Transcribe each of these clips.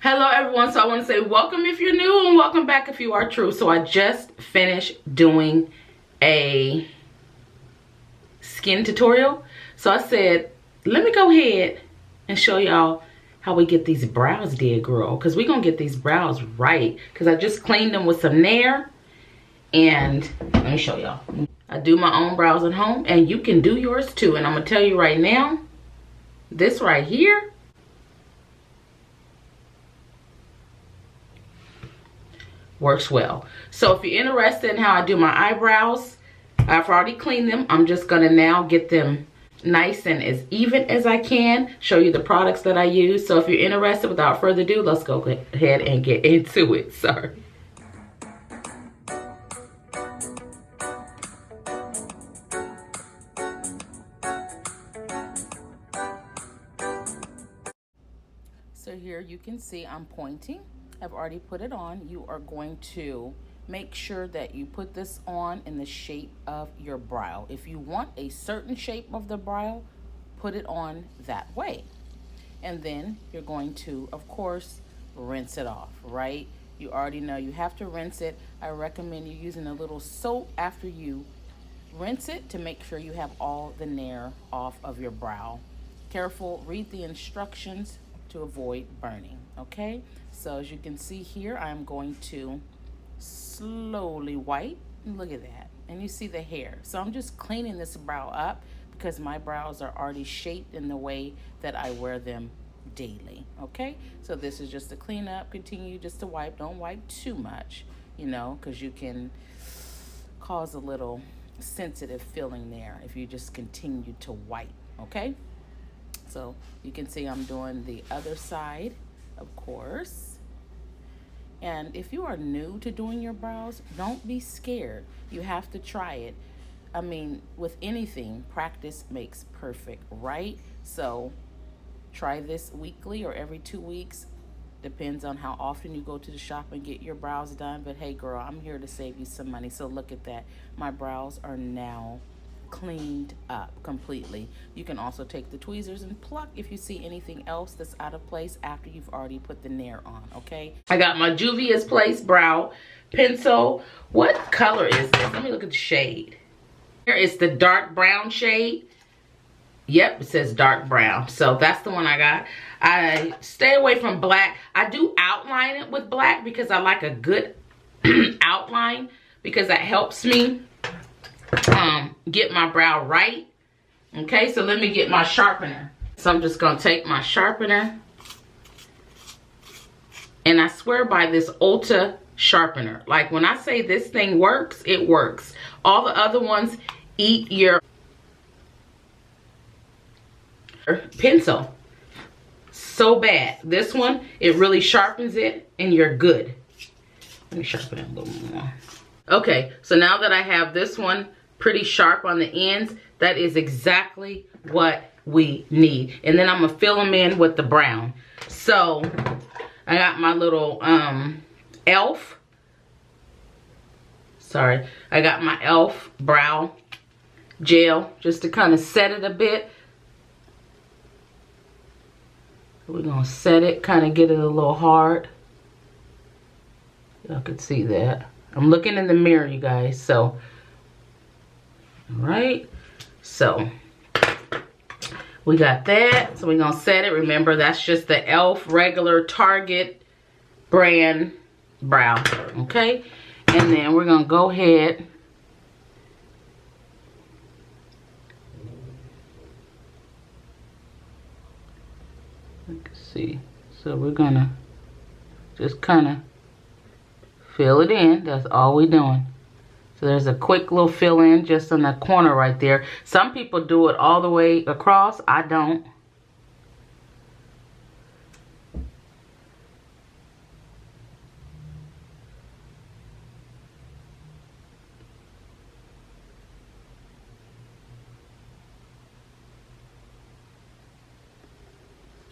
Hello everyone, so I want to say welcome if you're new and welcome back if you are true. So I just finished doing a skin tutorial. So I said, let me go ahead and show y'all how we get these brows did, girl. Because we're going to get these brows right. Because I just cleaned them with some Nair. And let me show y'all. I do my own brows at home and you can do yours too. And I'm going to tell you right now, this right here works well. So if you're interested in how I do my eyebrows, I've already cleaned them. I'm just gonna now get them nice and as even as I can, show you the products that I use. So if you're interested, without further ado, let's go ahead and get into it. Sorry. So here you can see I'm pointing. I've already put it on. You are going to make sure that you put this on in the shape of your brow. If you want a certain shape of the brow, put it on that way. And then you're going to, of course, rinse it off, right? You already know you have to rinse it. I recommend you using a little soap after you rinse it to make sure you have all the Nair off of your brow. Careful, read the instructions to avoid burning, okay? So as you can see here, I'm going to slowly wipe. Look at that. And you see the hair. So I'm just cleaning this brow up because my brows are already shaped in the way that I wear them daily, okay? So this is just a clean up. Continue just to wipe. Don't wipe too much, you know, because you can cause a little sensitive feeling there if you just continue to wipe, okay? So you can see I'm doing the other side, of course. And if you are new to doing your brows, don't be scared. You have to try it. I mean, with anything, practice makes perfect, right? So try this weekly or every 2 weeks. Depends on how often you go to the shop and get your brows done. But hey, girl, I'm here to save you some money. So look at that. My brows are now cleaned up completely. You can also take the tweezers and pluck if you see anything else that's out of place after you've already put the Nair on, okay? I got my Juvia's Place brow pencil. What color is this? Let me look at the shade. Here is the dark brown shade. Yep, it says dark brown. So that's the one I got. I stay away from black. I do outline it with black because I like a good outline because that helps me get my brow right. Okay, so let me get my sharpener. So I'm just gonna take my sharpener, and I swear by this Ulta sharpener. Like when I say this thing works, it works. All the other ones eat your pencil so bad. This one, it really sharpens it and you're good. Let me sharpen it a little more. Okay, so now that I have this one pretty sharp on the ends, that is exactly what we need. And then I'm gonna fill them in with the brown. So I got my little elf, sorry, I got my elf brow gel just to kind of set it a bit. We're gonna set it, kind of get it a little hard. Y'all can see that. I'm looking in the mirror, you guys, so all right, so we got that. So we're gonna set it. Remember, that's just the elf regular Target brand brow, okay? And then we're gonna go ahead let's see. So we're gonna just kind of fill it in. That's all we're doing. So there's a quick little fill in just in the corner right there. Some people do it all the way across. I don't.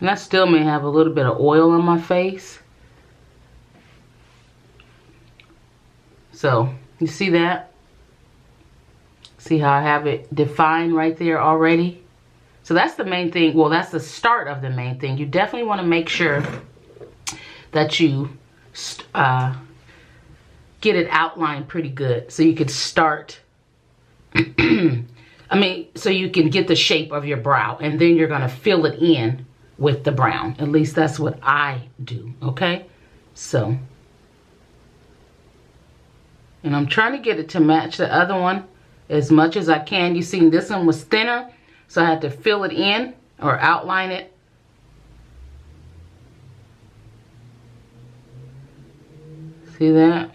And I still may have a little bit of oil on my face. So you see that? See how I have it defined right there already? So that's the main thing. Well, that's the start of the main thing. You definitely want to make sure that you get it outlined pretty good so you could start so you can get the shape of your brow, and then you're going to fill it in with the brown. At least that's what I do, okay? So, and I'm trying to get it to match the other one as much as I can. You see, this one was thinner, so I had to fill it in or outline it. See that?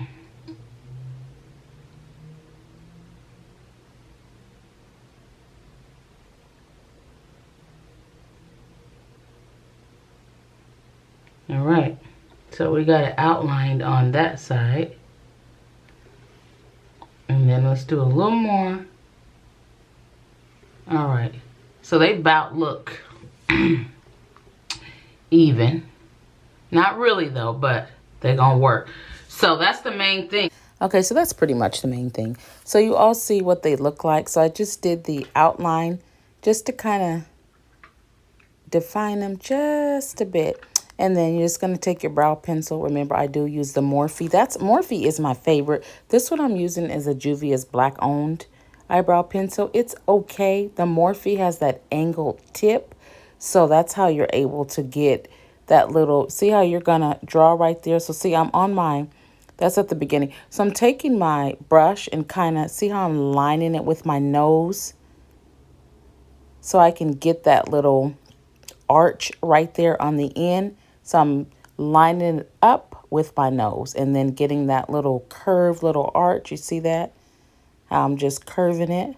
All right, so we got it outlined on that side. And then let's do a little more. All right, so they about look even. Not really though, but they're gonna work. So that's the main thing. Okay, so that's pretty much the main thing. So you all see what they look like. So I just did the outline just to kind of define them just a bit. And then you're just going to take your brow pencil. Remember, I do use the Morphe. Morphe is my favorite. This one I'm using is a Juvia's Black owned eyebrow pencil. It's okay. The Morphe has that angled tip. So that's how you're able to get that little, see how you're going to draw right there? So see, I'm on my, that's at the beginning. So I'm taking my brush and kind of, see how I'm lining it with my nose? So I can get that little arch right there on the end. So I'm lining it up with my nose and then getting that little curved little arch. You see that? How I'm just curving it.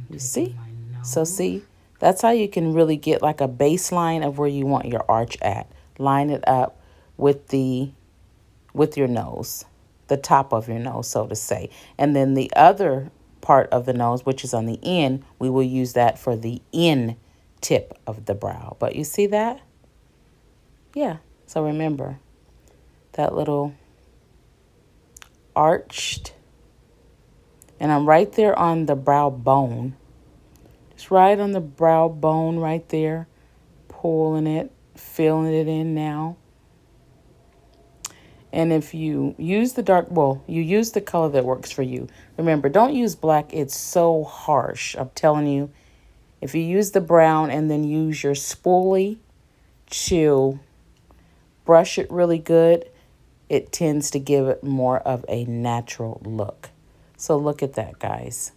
You see? So see, that's how you can really get like a baseline of where you want your arch at. Line it up with your nose, the top of your nose, so to say. And then the other part of the nose, which is on the end, we will use that for the end tip of the brow. But you see that? Yeah. So remember that little arched, and I'm right there on the brow bone. Just right on the brow bone right there, pulling it, filling it in now. And if you use the dark, well, you use the color that works for you. Remember, don't use black. It's so harsh. I'm telling you. If you use the brown and then use your spoolie to brush it really good, it tends to give it more of a natural look. So look at that, guys.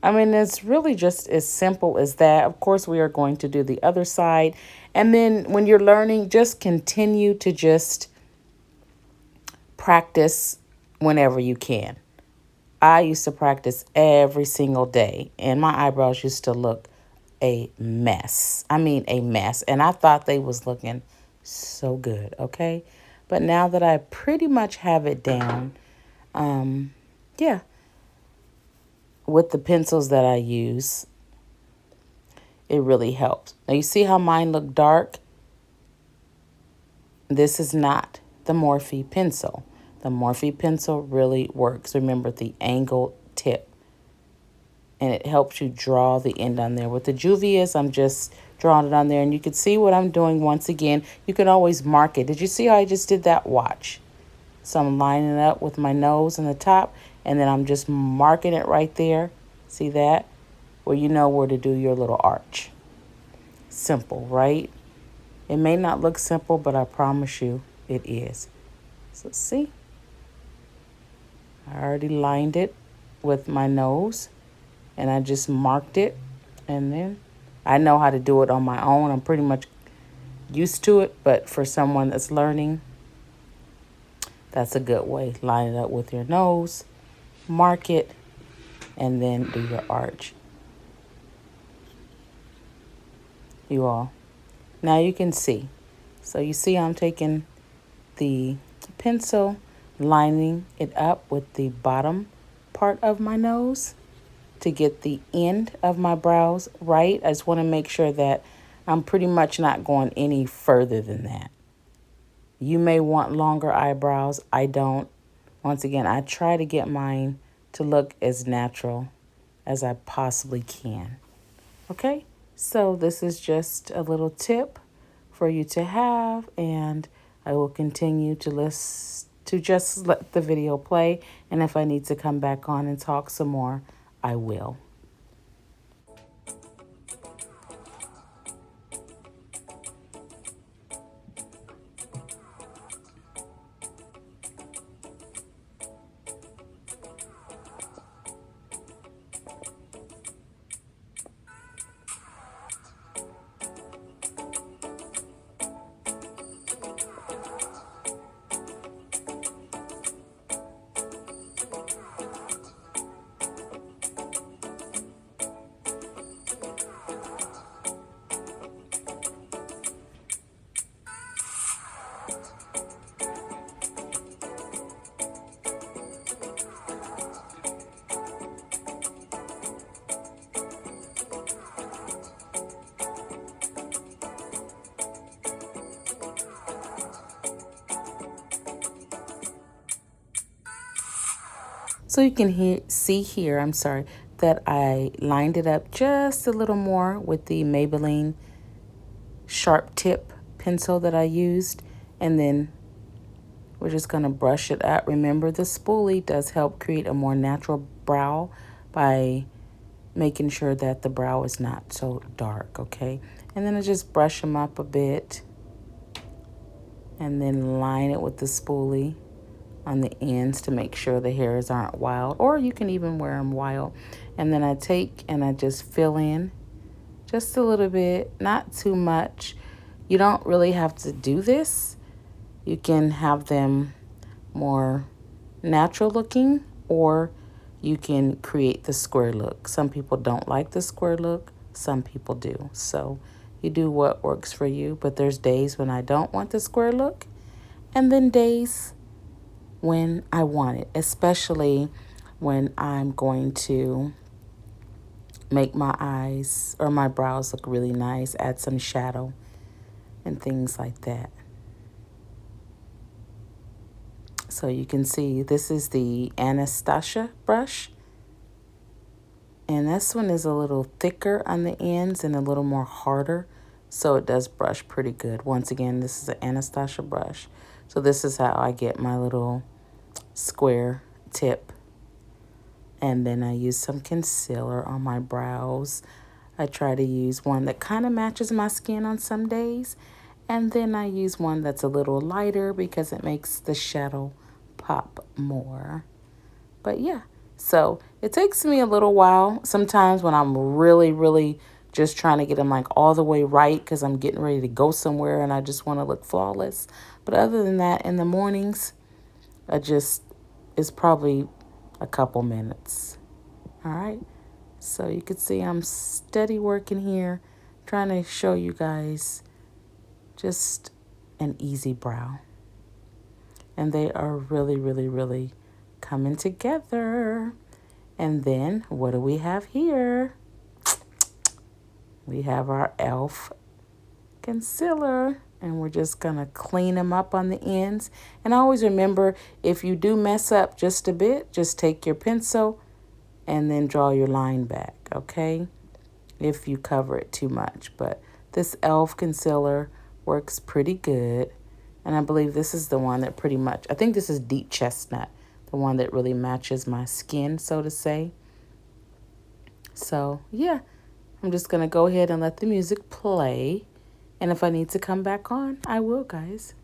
I mean, it's really just as simple as that. Of course, we are going to do the other side. And then when you're learning, just continue to just practice whenever you can. I used to practice every single day, and my eyebrows used to look a mess. I mean, a mess. And I thought they was looking so good, okay? But now that I pretty much have it down, yeah, with the pencils that I use, it really helps. Now, you see how mine look dark? This is not the Morphe pencil. The Morphe pencil really works. Remember the angled tip. And it helps you draw the end on there. With the Juvia's, I'm just drawing it on there. And you can see what I'm doing once again. You can always mark it. Did you see how I just did that? Watch. So I'm lining it up with my nose and the top. And then I'm just marking it right there. See that? Where you know where to do your little arch. Simple, right? It may not look simple, but I promise you it is. So see? I already lined it with my nose. And I just marked it, and then I know how to do it on my own. I'm pretty much used to it, but for someone that's learning, that's a good way. Line it up with your nose, mark it, and then do your arch. You all. Now you can see. So you see I'm taking the pencil, lining it up with the bottom part of my nose to get the end of my brows right. I just want to make sure that I'm pretty much not going any further than that. You may want longer eyebrows. I don't. Once again, I try to get mine to look as natural as I possibly can. Okay? So this is just a little tip for you to have, and I will continue to just let the video play, and if I need to come back on and talk some more, I will. So you can see here, I'm sorry, that I lined it up just a little more with the Maybelline sharp tip pencil that I used. And then we're just going to brush it out. Remember, the spoolie does help create a more natural brow by making sure that the brow is not so dark, okay? And then I just brush them up a bit and then line it with the spoolie on the ends to make sure the hairs aren't wild, or you can even wear them wild. And then I take and I just fill in just a little bit, not too much. You don't really have to do this. You can have them more natural looking, or you can create the square look. Some people don't like the square look, some people do. So you do what works for you, but there's days when I don't want the square look, and then days when I want it, especially when I'm going to make my eyes or my brows look really nice, add some shadow and things like that. So you can see this is the Anastasia brush, and this one is a little thicker on the ends and a little more harder, so it does brush pretty good. Once again, this is an Anastasia brush. So this is how I get my little square tip. And then I use some concealer on my brows. I try to use one that kind of matches my skin on some days. And then I use one that's a little lighter because it makes the shadow pop more. But yeah, so it takes me a little while sometimes when I'm really just trying to get them like all the way right because I'm getting ready to go somewhere and I just want to look flawless. But other than that, in the mornings, it's probably a couple minutes. All right. So you can see I'm steady working here, trying to show you guys just an easy brow. And they are really coming together. And then what do we have here? We have our e.l.f. concealer, and we're just gonna clean them up on the ends. And always remember, if you do mess up just a bit, just take your pencil and then draw your line back, okay? If you cover it too much. But this e.l.f. concealer works pretty good. And I believe this is the one that pretty much, I think this is Deep Chestnut, the one that really matches my skin, so to say. So, yeah, I'm just going to go ahead and let the music play. And if I need to come back on, I will, guys.